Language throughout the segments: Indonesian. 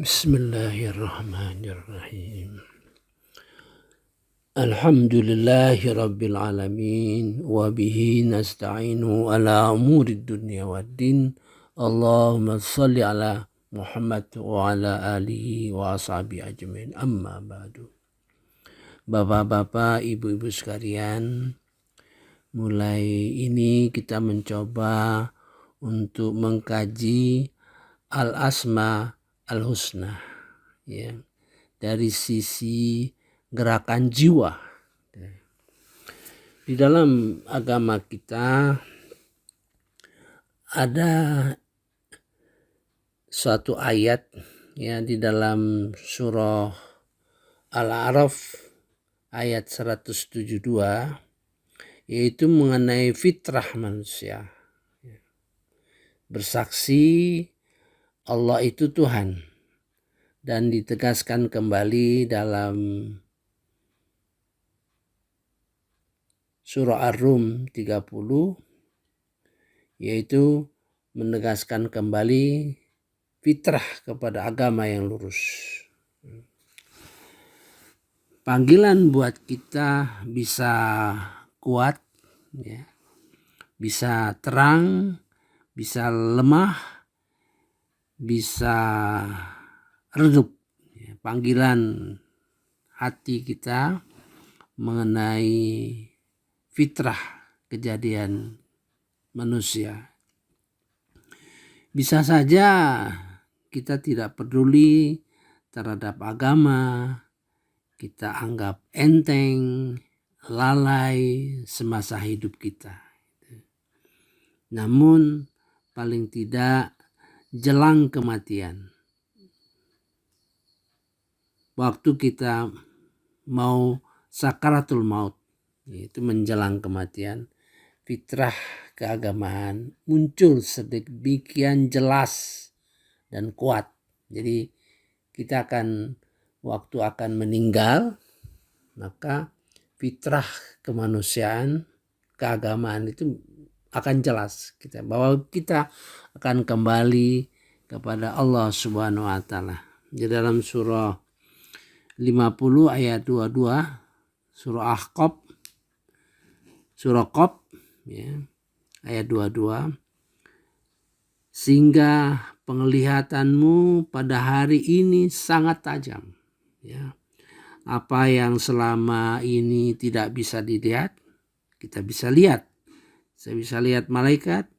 Bismillahirrahmanirrahim. Alhamdulillahi rabbil alamin wa bihi nasta'inu ala umurid dunya waddin. Allahumma salli ala Muhammad wa ala alihi wa ashabi ajmain. Amma ba'du. Bapak-bapak, ibu-ibu sekalian, mulai ini kita mencoba untuk mengkaji al-asma al-husna, ya, dari sisi gerakan jiwa. Di dalam agama kita ada suatu ayat, ya, di dalam surah Al-A'raf ayat 172, yaitu mengenai fitrah manusia. Bersaksi Allah itu Tuhan, dan ditegaskan kembali dalam surah Ar-Rum 30, yaitu menegaskan kembali fitrah kepada agama yang lurus. Panggilan buat kita bisa kuat, ya, bisa terang, bisa lemah, bisa redup. Panggilan hati kita mengenai fitrah kejadian manusia. Bisa saja kita tidak peduli terhadap agama, kita anggap enteng, lalai semasa hidup kita. Namun paling tidak jelang kematian, waktu kita mau sakaratul maut, yaitu menjelang kematian, fitrah keagamaan muncul sedemikian jelas dan kuat. Jadi kita waktu akan meninggal, maka fitrah kemanusiaan, keagamaan itu akan jelas kita, bahwa kita akan kembali kepada Allah Subhanahu wa taala. Di dalam surah 50 ayat 22, surah Ahqaf, surah Qaf, ya, ayat 22, sehingga penglihatanmu pada hari ini sangat tajam, ya. Apa yang selama ini tidak bisa dilihat, kita bisa lihat. Saya bisa lihat malaikat,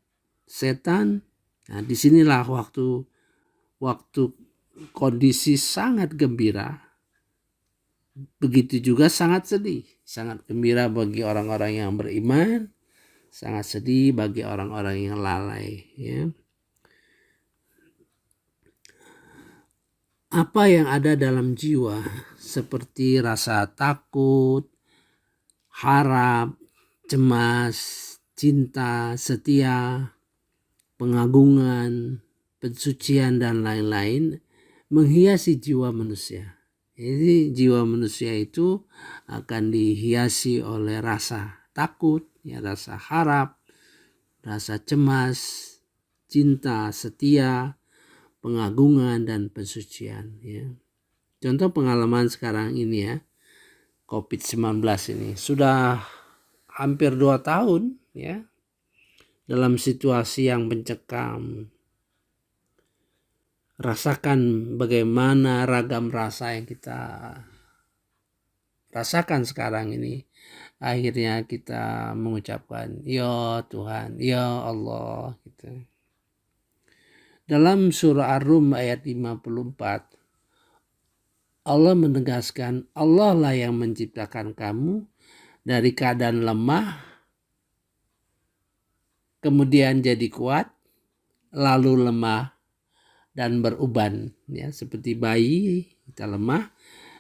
setan. Nah, disinilah waktu kondisi sangat gembira, begitu juga sangat sedih. Sangat gembira bagi orang-orang yang beriman, sangat sedih bagi orang-orang yang lalai, ya. Apa yang ada dalam jiwa seperti rasa takut, harap, cemas, cinta, setia, pengagungan, pensucian, dan lain-lain menghiasi jiwa manusia. Jadi jiwa manusia itu akan dihiasi oleh rasa takut, ya, rasa harap, rasa cemas, cinta, setia, pengagungan, dan pensucian, ya. Contoh pengalaman sekarang ini, ya, COVID-19 ini sudah hampir 2 tahun, ya, dalam situasi yang mencekam. Rasakan bagaimana ragam rasa yang kita rasakan sekarang ini. Akhirnya kita mengucapkan, ya Tuhan, ya Allah, gitu. Dalam surah Ar-Rum ayat 54, Allah menegaskan, Allah lah yang menciptakan kamu dari keadaan lemah, kemudian jadi kuat, lalu lemah dan beruban, ya, seperti bayi kita lemah,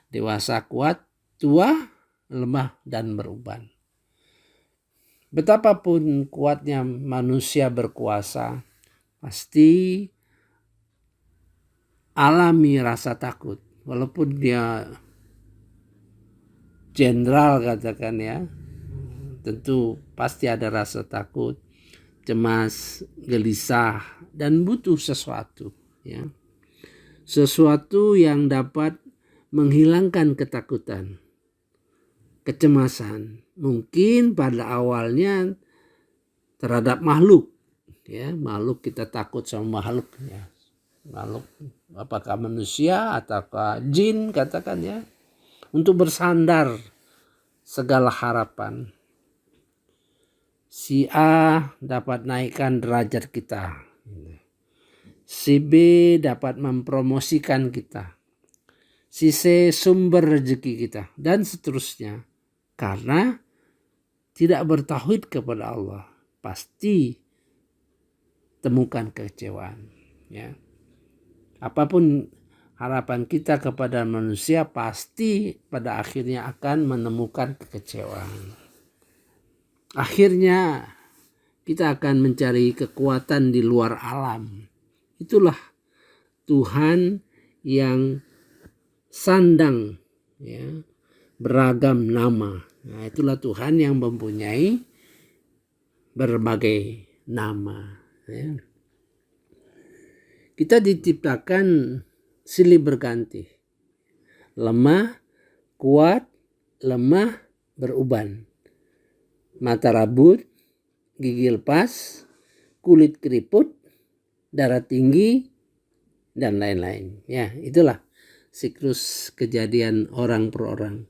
dewasa kuat, tua lemah dan beruban. Betapapun kuatnya manusia berkuasa, pasti alami rasa takut. Walaupun dia jenderal, katakan, ya, tentu pasti ada rasa takut, cemas, gelisah, dan butuh sesuatu, ya. sesuatu yang dapat menghilangkan ketakutan, kecemasan. Mungkin pada awalnya terhadap makhluk, ya, makhluk kita takut sama makhluk, ya. Makhluk apakah manusia ataukah jin, katakan, ya, untuk bersandar segala harapan. Si A dapat naikkan derajat kita, si B dapat mempromosikan kita, si C sumber rezeki kita, dan seterusnya. Karena tidak bertauhid kepada Allah, pasti temukan kekecewaan, ya. Apapun harapan kita kepada manusia, pasti pada akhirnya akan menemukan kekecewaan. Akhirnya kita akan mencari kekuatan di luar alam. Itulah Tuhan yang sandang, ya, beragam nama. Nah, itulah Tuhan yang mempunyai berbagai nama, ya. Kita diciptakan silih berganti, lemah, kuat, lemah, beruban, mata rabut, gigi lepas, kulit keriput, darah tinggi, dan lain-lain. Ya, itulah siklus kejadian orang per orang.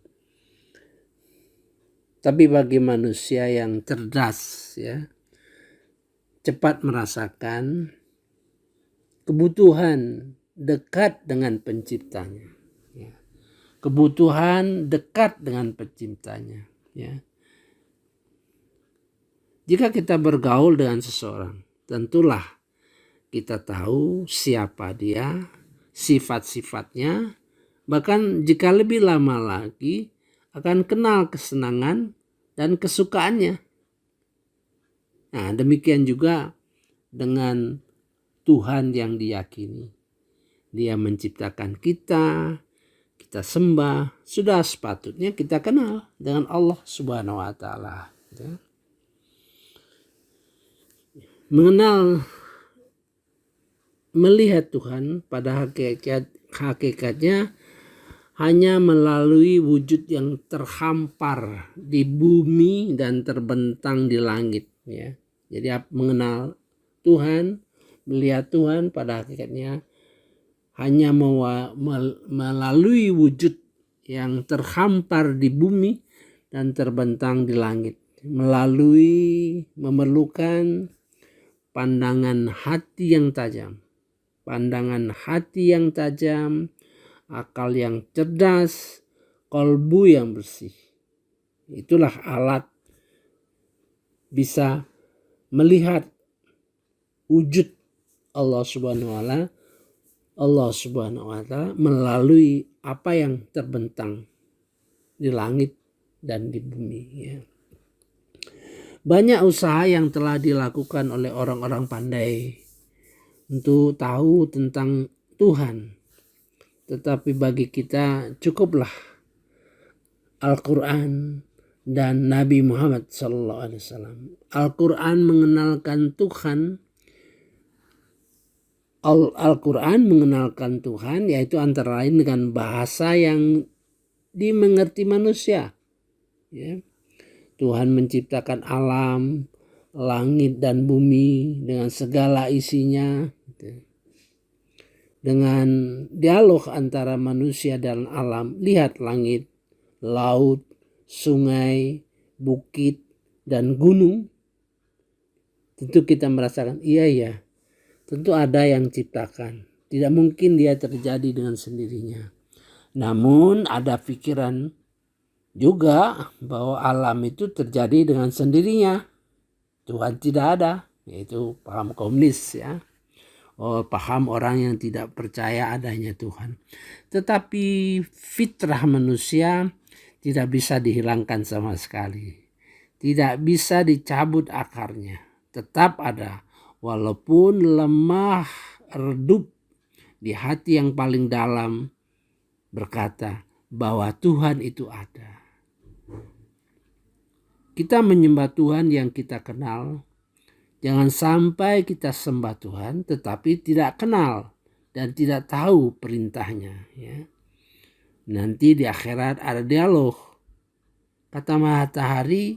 Tapi bagi manusia yang cerdas, ya, cepat merasakan kebutuhan dekat dengan penciptanya, ya. Kebutuhan dekat dengan penciptanya, ya. Jika kita bergaul dengan seseorang, tentulah kita tahu siapa dia, sifat-sifatnya, bahkan jika lebih lama lagi akan kenal kesenangan dan kesukaannya. Nah, demikian juga dengan Tuhan yang diyakini. Dia menciptakan kita, kita sembah, sudah sepatutnya kita kenal dengan Allah Subhanahu wa Ta'ala. Mengenal, melihat Tuhan pada hakikatnya hanya melalui wujud yang terhampar di bumi dan terbentang di langit, ya. Jadi mengenal Tuhan, melihat Tuhan pada hakikatnya hanya melalui wujud yang terhampar di bumi dan terbentang di langit, memerlukan pandangan hati yang tajam, akal yang cerdas, kolbu yang bersih. Itulah alat bisa melihat wujud Allah Subhanahu wa Ta'ala melalui apa yang terbentang di langit dan di bumi, ya. Banyak usaha yang telah dilakukan oleh orang-orang pandai untuk tahu tentang Tuhan. Tetapi bagi kita cukuplah Al-Quran dan Nabi Muhammad SAW. Al-Quran mengenalkan Tuhan. Al-Quran mengenalkan Tuhan, yaitu antara lain dengan bahasa yang dimengerti manusia, ya. Tuhan menciptakan alam, langit dan bumi dengan segala isinya, dengan dialog antara manusia dan alam. Lihat langit, laut, sungai, bukit, dan gunung. Tentu kita merasakan, iya, tentu ada yang ciptakan. Tidak mungkin dia terjadi dengan sendirinya. Namun ada pikiran juga bahwa alam itu terjadi dengan sendirinya. Tuhan tidak ada, yaitu paham komunis, ya. Paham orang yang tidak percaya adanya Tuhan. Tetapi fitrah manusia tidak bisa dihilangkan sama sekali. Tidak bisa dicabut akarnya. Tetap ada, walaupun lemah, redup di hati yang paling dalam berkata bahwa Tuhan itu ada. Kita menyembah Tuhan yang kita kenal. Jangan sampai kita sembah Tuhan tetapi tidak kenal dan tidak tahu perintahnya, ya. Nanti di akhirat ada dialog. Kata matahari,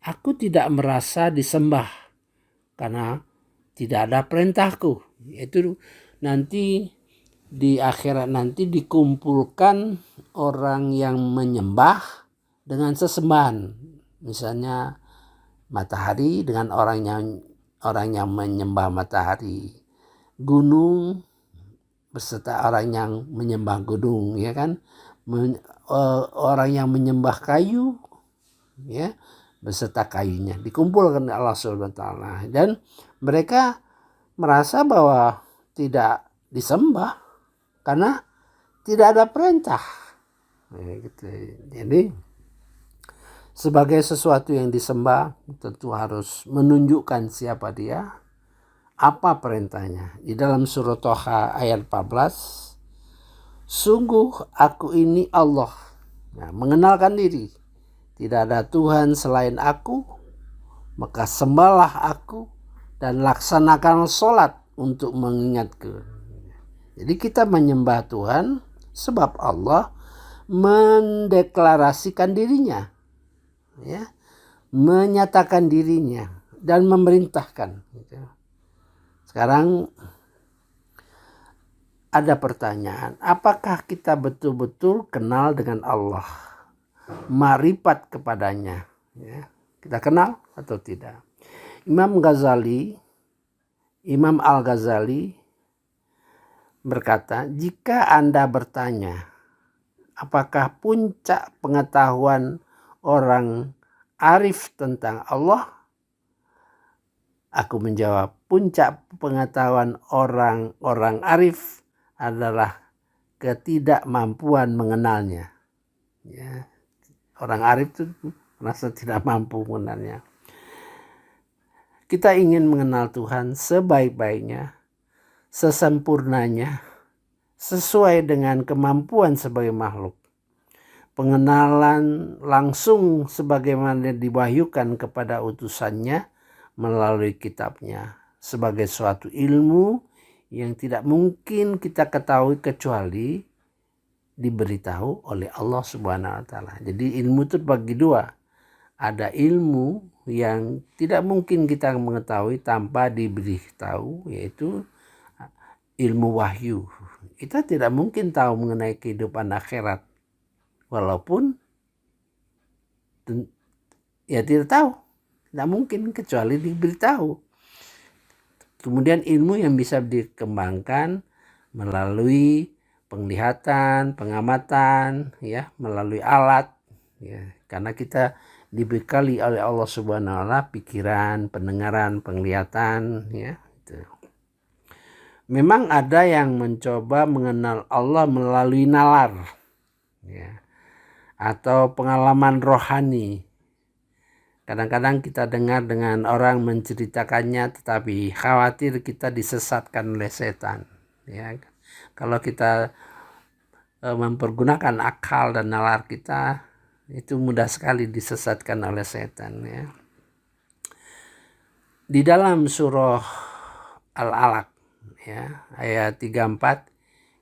aku tidak merasa disembah karena tidak ada perintahku. Itu nanti di akhirat nanti dikumpulkan orang yang menyembah dengan sesembahan. Misalnya matahari dengan orang yang menyembah matahari. Gunung beserta orang yang menyembah gunung, ya kan? Orang yang menyembah kayu, ya, beserta kayunya dikumpulkan oleh Allah Subhanahu wa taala, dan mereka merasa bahwa tidak disembah karena tidak ada perintah. Gitu. Jadi sebagai sesuatu yang disembah tentu harus menunjukkan siapa dia, apa perintahnya. Di dalam surah Toha ayat 14, sungguh aku ini Allah. Nah, mengenalkan diri. Tidak ada Tuhan selain aku, maka sembahlah aku dan laksanakan sholat untuk mengingatku. Jadi kita menyembah Tuhan sebab Allah mendeklarasikan dirinya, ya, menyatakan dirinya dan memerintahkan. Sekarang ada pertanyaan, apakah kita betul-betul kenal dengan Allah, marifat kepadanya, ya? Kita kenal atau tidak? Imam Al-Ghazali berkata, jika Anda bertanya apakah puncak pengetahuan orang arif tentang Allah, aku menjawab, puncak pengetahuan orang-orang arif adalah ketidakmampuan mengenalnya. Ya, orang arif itu merasa tidak mampu mengenalnya. Kita ingin mengenal Tuhan sebaik-baiknya, sesempurnanya, sesuai dengan kemampuan sebagai makhluk. Pengenalan langsung sebagaimana diwahyukan kepada utusannya melalui kitabnya, sebagai suatu ilmu yang tidak mungkin kita ketahui kecuali diberitahu oleh Allah Subhanahu wa taala. Jadi ilmu itu bagi dua. Ada ilmu yang tidak mungkin kita mengetahui tanpa diberitahu, yaitu ilmu wahyu. Kita tidak mungkin tahu mengenai kehidupan akhirat, walaupun ya tidak tahu, tidak mungkin kecuali diberitahu. Kemudian ilmu yang bisa dikembangkan melalui penglihatan, pengamatan, ya, melalui alat, ya, karena kita dibekali oleh Allah Subhanahu wa taala pikiran, pendengaran, penglihatan, ya. Gitu. Memang ada yang mencoba mengenal Allah melalui nalar, ya, atau pengalaman rohani. Kadang-kadang kita dengar dengan orang menceritakannya, tetapi khawatir kita disesatkan oleh setan. Ya, kalau kita mempergunakan akal dan nalar kita, itu mudah sekali disesatkan oleh setan. Ya. Di dalam surah Al-Alaq, ya, ayat 34,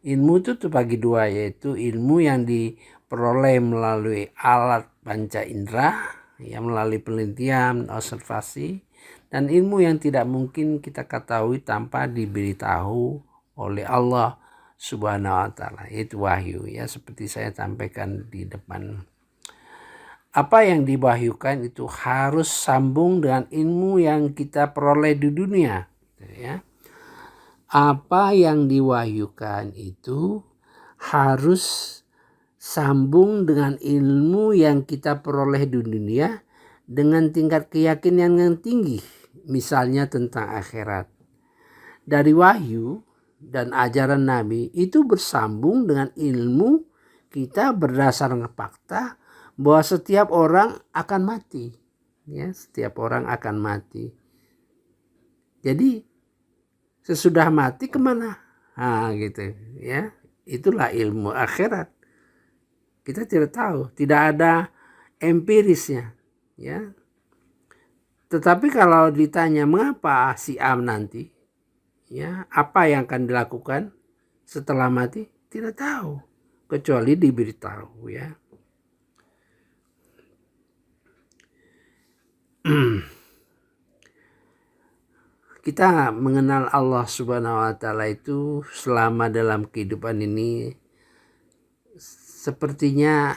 ilmu itu terbagi dua, yaitu ilmu yang diperoleh melalui alat panca indera, ya, melalui penelitian, observasi, dan ilmu yang tidak mungkin kita ketahui tanpa diberitahu oleh Allah Subhanahu wa taala, yaitu wahyu, ya, seperti saya sampaikan di depan. Apa yang diwahyukan itu harus sambung dengan ilmu yang kita peroleh di dunia, ya. Apa yang diwahyukan itu harus sambung dengan ilmu yang kita peroleh di dunia dengan tingkat keyakinan yang tinggi, misalnya tentang akhirat. Dari wahyu dan ajaran Nabi itu bersambung dengan ilmu kita berdasarkan fakta bahwa setiap orang akan mati, ya, setiap orang akan mati. Jadi sesudah mati kemana? Nah, gitu, ya. Itulah ilmu akhirat. Kita tidak tahu, tidak ada empirisnya, ya. Tetapi kalau ditanya mengapa si A nanti, ya, apa yang akan dilakukan, setelah mati? Tidak tahu, kecuali diberitahu ya. Kita mengenal Allah Subhanahu wa Ta'ala itu selama dalam kehidupan ini sepertinya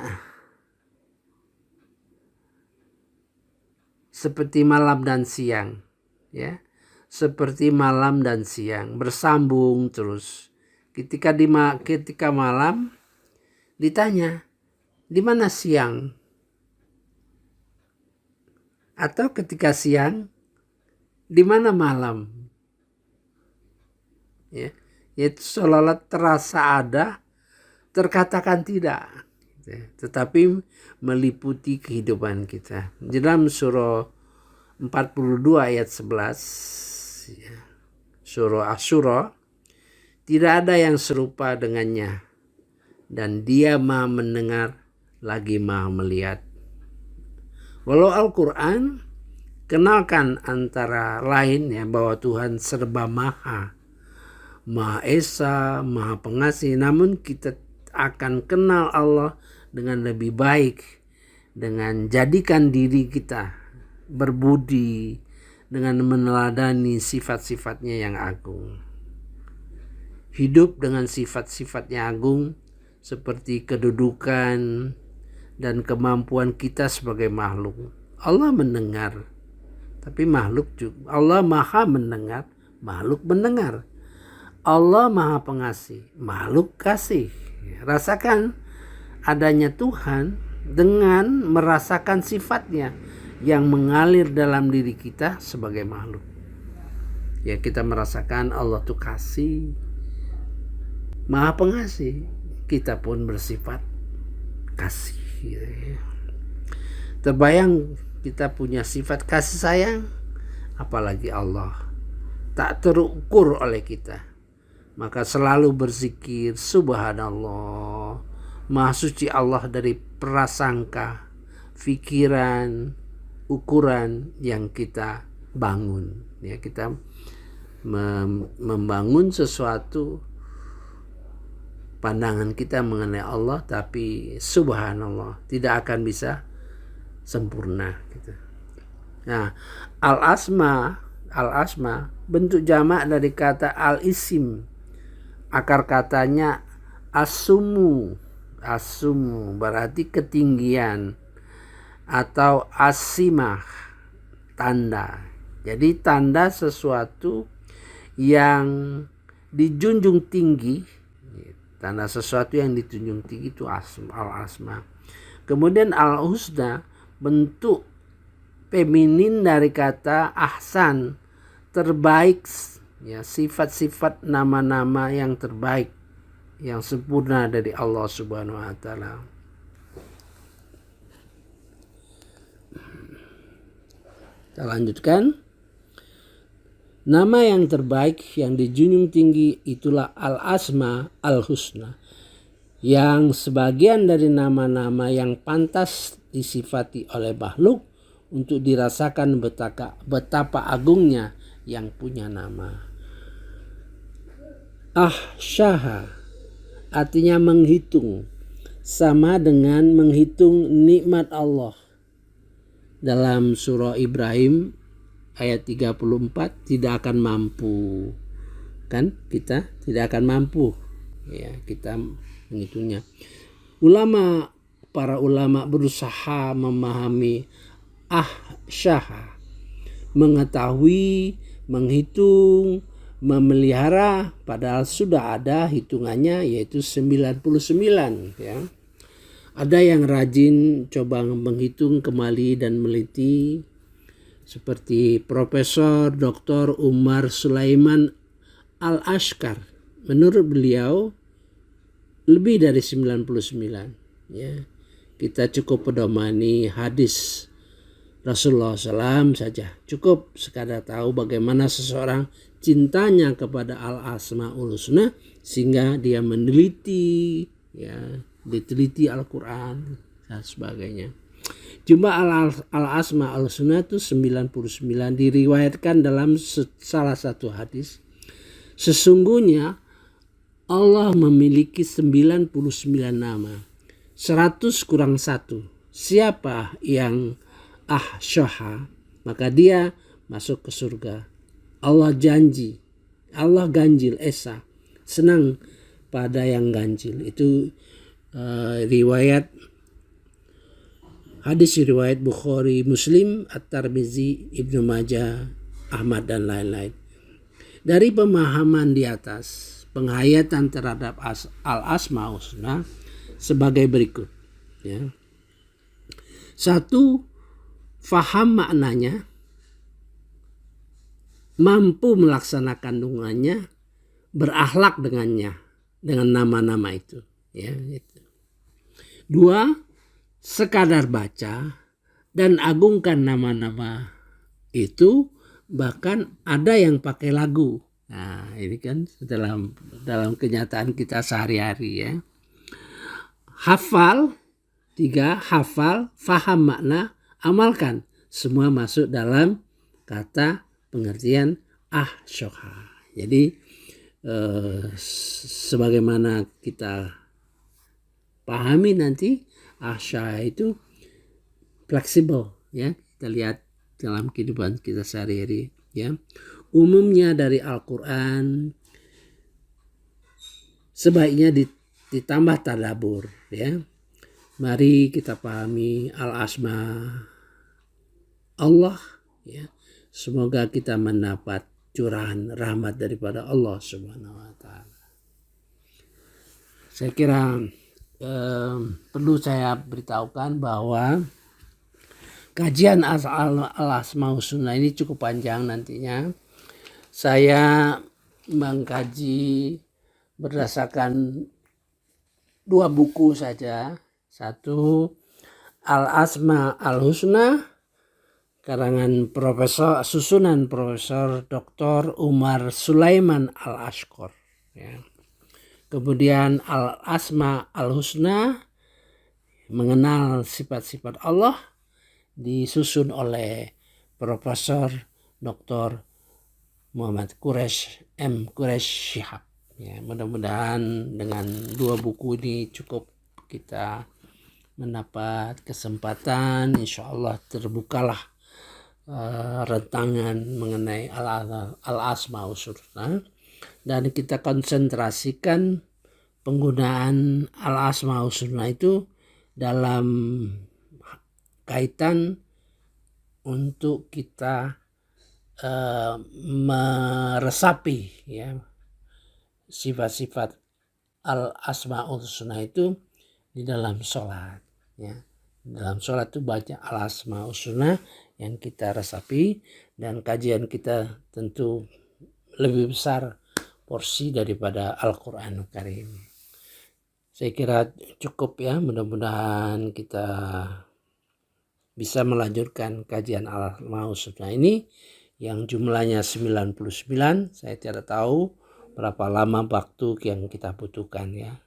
seperti malam dan siang ya, seperti malam dan siang bersambung terus. Ketika malam ditanya di mana siang, atau ketika siang di mana malam ya, yaitu seolah-olah terasa ada, terkatakan tidak, tetapi meliputi kehidupan kita. Dalam surah 42 ayat 11 ya, surah Asy-Syura, tidak ada yang serupa dengannya dan dia maha mendengar lagi maha melihat. Walau Al-Quran kenalkan antara lain ya bahwa Tuhan serba maha, maha esa, maha pengasih, namun kita akan kenal Allah dengan lebih baik dengan jadikan diri kita berbudi, dengan meneladani sifat-sifatnya yang agung. Hidup dengan sifat-sifatnya agung seperti kedudukan dan kemampuan kita sebagai makhluk. Allah mendengar, tapi makhluk juga. Allah maha mendengar, makhluk mendengar. Allah maha pengasih, makhluk kasih. Rasakan adanya Tuhan dengan merasakan sifatnya yang mengalir dalam diri kita sebagai makhluk. Ya, kita merasakan Allah itu kasih, maha pengasih. Kita pun bersifat kasih. Terbayang kita punya sifat kasih sayang, apalagi Allah tak terukur oleh kita. Maka selalu berzikir subhanallah, maha suci Allah dari prasangka, pikiran, ukuran yang kita bangun ya. Kita membangun sesuatu, pandangan kita mengenai Allah, tapi subhanallah tidak akan bisa sempurna gitu. Nah, al-asma bentuk jamak dari kata al-isim. Akar katanya asumu berarti ketinggian, atau asimah tanda. Jadi tanda sesuatu yang dijunjung tinggi, tanda sesuatu yang dijunjung tinggi itu al-asma. Kemudian al-husna bentuk feminin dari kata ahsan, terbaik ya, sifat-sifat nama-nama yang terbaik, yang sempurna dari Allah Subhanahu wa Ta'ala. Kita lanjutkan. Nama yang terbaik yang dijunjung tinggi itulah al-asma al-husna, yang sebagian dari nama-nama yang pantas disifati oleh makhluk untuk dirasakan betapa agungnya yang punya nama. Ahsyaha artinya menghitung, sama dengan menghitung nikmat Allah. Dalam surah Ibrahim ayat 34, tidak akan mampu, kan, kita tidak akan mampu ya kita menghitungnya. Para ulama berusaha memahami ahsyaha, mengetahui, menghitung, memelihara, padahal sudah ada hitungannya, yaitu 99 ya. Ada yang rajin coba menghitung kembali dan meliti, seperti Profesor Dr. Umar Sulaiman Al-Ashkar. Menurut beliau lebih dari 99 ya. Kita cukup pedomani hadis Rasulullah SAW saja. Cukup sekadar tahu bagaimana seseorang cintanya kepada al-asmaul husna sehingga dia meneliti ya, diteliti Al-Quran dan sebagainya. Jumlah al-asmaul husna itu 99. Diriwayatkan dalam salah satu hadis, sesungguhnya Allah memiliki 99 nama. 100 kurang 1. Siapa yang ahsyaha, maka dia masuk ke surga. Allah janji, Allah ganjil esa, senang pada yang ganjil. Itu riwayat hadis riwayat Bukhari, Muslim, At-Tirmizi, Ibnu Majah, Ahmad dan lain-lain. Dari pemahaman di atas, penghayatan terhadap al-asma husna sebagai berikut. Ya. 1. Faham maknanya, mampu melaksanakan dengannya, berakhlak dengannya, dengan nama-nama itu. Ya, itu. 2. Sekadar baca dan agungkan nama-nama itu, bahkan ada yang pakai lagu. Nah, ini kan dalam kenyataan kita sehari-hari ya. Hafal. 3. Hafal, faham makna, amalkan. Semua masuk dalam kata pengertian ahsyaha. Jadi sebagaimana kita pahami nanti, ahsyaha itu fleksibel ya. Kita lihat dalam kehidupan kita sehari-hari ya. Umumnya dari Al-Quran, sebaiknya ditambah tadabbur ya. Mari kita pahami al-asma Allah ya. Semoga kita mendapat curahan rahmat daripada Allah Subhanahu wa taala. Saya kira perlu saya beritahukan bahwa kajian al-asma husna ini cukup panjang nantinya. Saya mengkaji berdasarkan 2 buku saja. 1, Al-Asma Al-Husna karangan susunan Profesor Dr. Umar Sulaiman Al-Ashqar ya. Kemudian Al-Asma Al-Husna, mengenal sifat-sifat Allah, disusun oleh Profesor Dr. Muhammad Quraish Shihab ya. Mudah-mudahan dengan 2 buku ini cukup kita mendapat kesempatan, insya Allah terbukalah rentangan mengenai al-asma husna, dan kita konsentrasikan penggunaan al-asma husna itu dalam kaitan untuk kita meresapi ya sifat-sifat al-asma husna itu di dalam sholat ya. Dalam sholat itu banyak al-asma husna yang kita resapi, dan kajian kita tentu lebih besar porsi daripada Al-Quranul Karim. Saya kira cukup ya, mudah-mudahan kita bisa melanjutkan kajian al-asma husna ini yang jumlahnya 99. Saya tidak tahu berapa lama waktu yang kita butuhkan ya.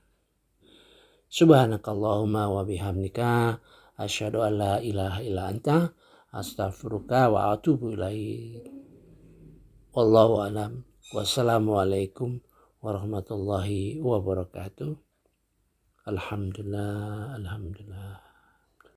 Subhanakallahumma wa bihamdika asyhadu an la ilaha illa anta astaghfiruka wa atubu ilaik. Wallahu a'lam. Wassalamualaikum warahmatullahi wabarakatuh. Alhamdulillah.